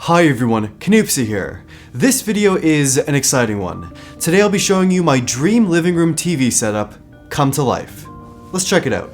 Hi everyone, Canoopsy here. This video is an exciting one. Today I'll be showing you my dream living room TV setup come to life. Let's check it out.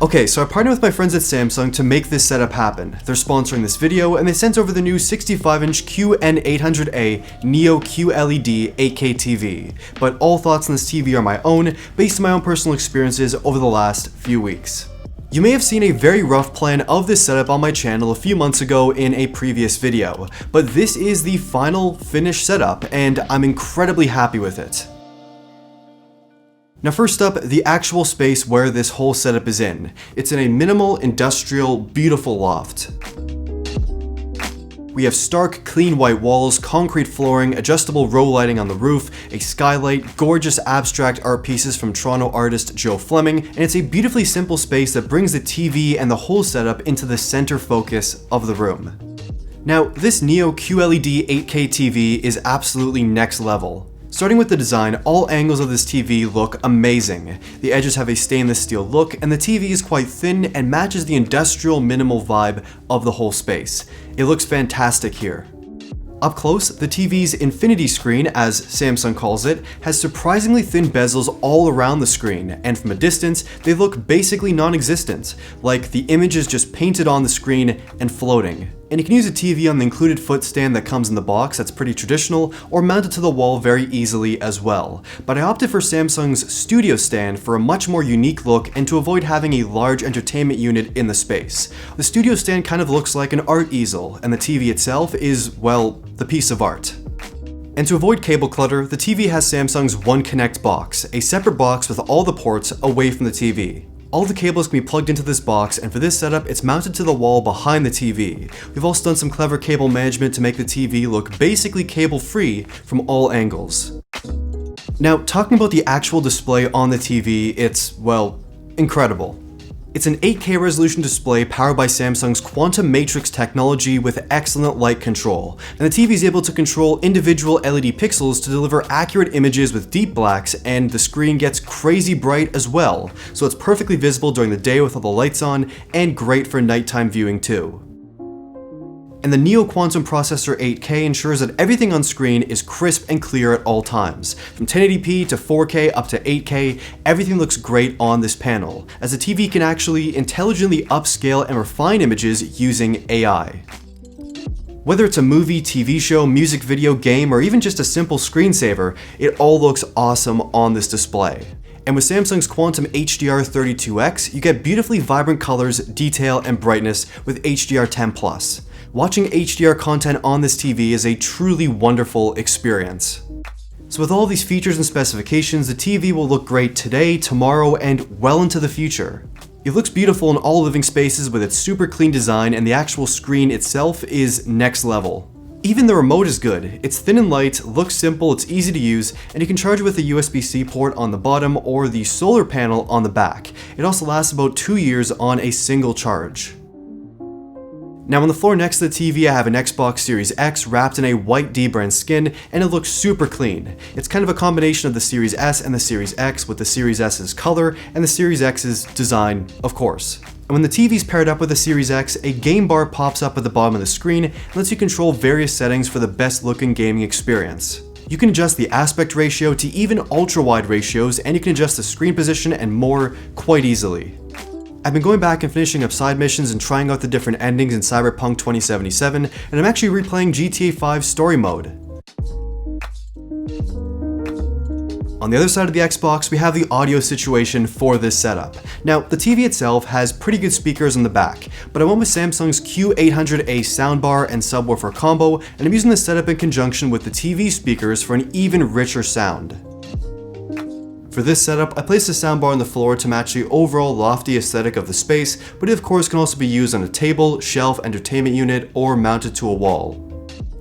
Okay, so I partnered with my friends at Samsung to make this setup happen. They're sponsoring this video, and they sent over the new 65-inch QN800A Neo QLED 8K TV. But all thoughts on this TV are my own, based on my own personal experiences over the last few weeks. You may have seen a very rough plan of this setup on my channel a few months ago in a previous video, but this is the final finished setup, and I'm incredibly happy with it. Now first up, the actual space where this whole setup is in. It's in a minimal, industrial, beautiful loft. We have stark, clean white walls, concrete flooring, adjustable row lighting on the roof, a skylight, gorgeous abstract art pieces from Toronto artist Fleming, and it's a beautifully simple space that brings the TV and the whole setup into the center focus of the room. Now, this Neo QLED 8K TV is absolutely next level. Starting with the design, all angles of this TV look amazing. The edges have a stainless steel look, and the TV is quite thin and matches the industrial minimal vibe of the whole space. It looks fantastic here. Up close, the TV's infinity screen, as Samsung calls it, has surprisingly thin bezels all around the screen, and from a distance, they look basically non-existent, like the image is just painted on the screen and floating. And you can use a TV on the included footstand that comes in the box, that's pretty traditional, or mount it to the wall very easily as well. But I opted for Samsung's Studio Stand for a much more unique look and to avoid having a large entertainment unit in the space. The Studio Stand kind of looks like an art easel, and the TV itself is, well, the piece of art. And to avoid cable clutter, the TV has Samsung's One Connect box, a separate box with all the ports away from the TV. All the cables can be plugged into this box, and for this setup, it's mounted to the wall behind the TV. We've also done some clever cable management to make the TV look basically cable-free from all angles. Now, talking about the actual display on the TV, it's, well, incredible. It's an 8K resolution display powered by Samsung's quantum matrix technology with excellent light control, and the TV is able to control individual LED pixels to deliver accurate images with deep blacks, and the screen gets crazy bright as well, so it's perfectly visible during the day with all the lights on, and great for nighttime viewing too. And the Neo Quantum Processor 8K ensures that everything on screen is crisp and clear at all times. From 1080p to 4K up to 8K, everything looks great on this panel, as the TV can actually intelligently upscale and refine images using AI. Whether it's a movie, TV show, music video, game, or even just a simple screensaver, it all looks awesome on this display. And with Samsung's Quantum HDR32X, you get beautifully vibrant colors, detail, and brightness with HDR10+. Watching HDR content on this TV is a truly wonderful experience. So with all these features and specifications, the TV will look great today, tomorrow, and well into the future. It looks beautiful in all living spaces with its super clean design, and the actual screen itself is next level. Even the remote is good. It's thin and light, looks simple, it's easy to use, and you can charge it with a USB-C port on the bottom or the solar panel on the back. It also lasts about 2 years on a single charge. Now on the floor next to the TV, I have an Xbox Series X wrapped in a white D-brand skin, and it looks super clean. It's kind of a combination of the Series S and the Series X, with the Series S's color and the Series X's design, of course. And when the TV's paired up with the Series X, a game bar pops up at the bottom of the screen and lets you control various settings for the best looking gaming experience. You can adjust the aspect ratio to even ultra-wide ratios, and you can adjust the screen position and more quite easily. I've been going back and finishing up side missions and trying out the different endings in Cyberpunk 2077, and I'm actually replaying GTA 5 story mode. On the other side of the Xbox, we have the audio situation for this setup. Now, the TV itself has pretty good speakers on the back, but I went with Samsung's Q800A soundbar and subwoofer combo, and I'm using this setup in conjunction with the TV speakers for an even richer sound. For this setup, I placed the soundbar on the floor to match the overall lofty aesthetic of the space, but it of course can also be used on a table, shelf, entertainment unit, or mounted to a wall.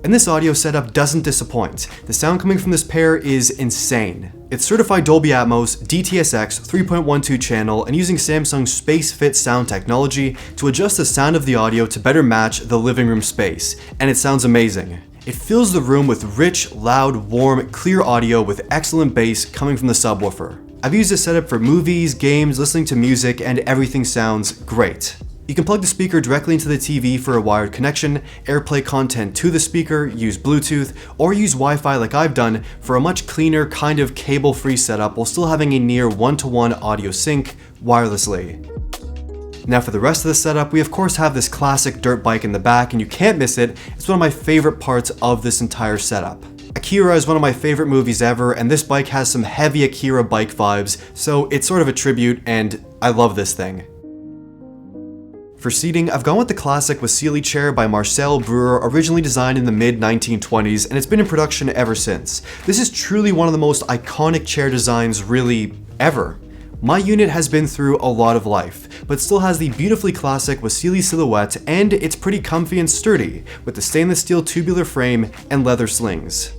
And this audio setup doesn't disappoint. The sound coming from this pair is insane. It's certified Dolby Atmos, DTS:X 3.12 channel, and using Samsung's SpaceFit sound technology to adjust the sound of the audio to better match the living room space, and it sounds amazing. It fills the room with rich, loud, warm, clear audio with excellent bass coming from the subwoofer. I've used this setup for movies, games, listening to music, and everything sounds great. You can plug the speaker directly into the TV for a wired connection, AirPlay content to the speaker, use Bluetooth, or use Wi-Fi like I've done for a much cleaner, kind of cable-free setup while still having a near one-to-one audio sync wirelessly. Now for the rest of the setup, we of course have this classic dirt bike in the back, and you can't miss it. It's one of my favorite parts of this entire setup. Akira is one of my favorite movies ever, and this bike has some heavy Akira bike vibes, so it's sort of a tribute, and I love this thing. For seating, I've gone with the classic Wassily Chair by Marcel Breuer, originally designed in the mid-1920s, and it's been in production ever since. This is truly one of the most iconic chair designs really ever. My unit has been through a lot of life, but still has the beautifully classic Wassily silhouette, and it's pretty comfy and sturdy, with the stainless steel tubular frame and leather slings.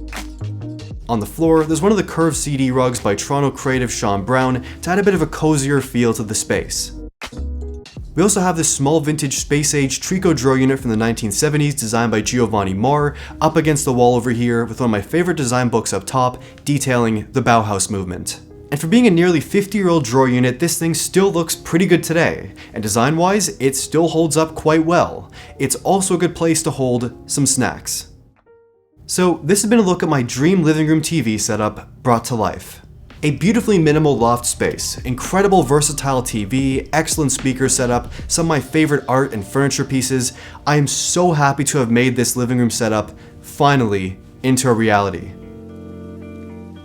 On the floor, there's one of the curved CD rugs by Toronto creative Sean Brown to add a bit of a cozier feel to the space. We also have this small vintage space-age Trico drawer unit from the 1970s designed by Giovanni Marr up against the wall over here with one of my favorite design books up top detailing the Bauhaus movement. And for being a nearly 50-year-old drawer unit, this thing still looks pretty good today, and design-wise, it still holds up quite well. It's also a good place to hold some snacks. So this has been a look at my dream living room TV setup brought to life. A beautifully minimal loft space, incredible versatile TV, excellent speaker setup, some of my favorite art and furniture pieces. I am so happy to have made this living room setup finally into a reality.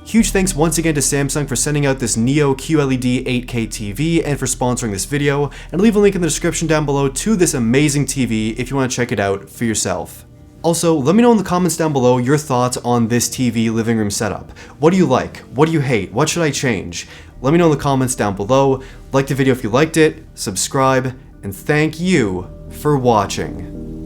Huge thanks once again to Samsung for sending out this Neo QLED 8K TV and for sponsoring this video, and I'll leave a link in the description down below to this amazing TV if you want to check it out for yourself. Also, let me know in the comments down below your thoughts on this TV living room setup. What do you like? What do you hate? What should I change? Let me know in the comments down below. Like the video if you liked it, subscribe, and thank you for watching.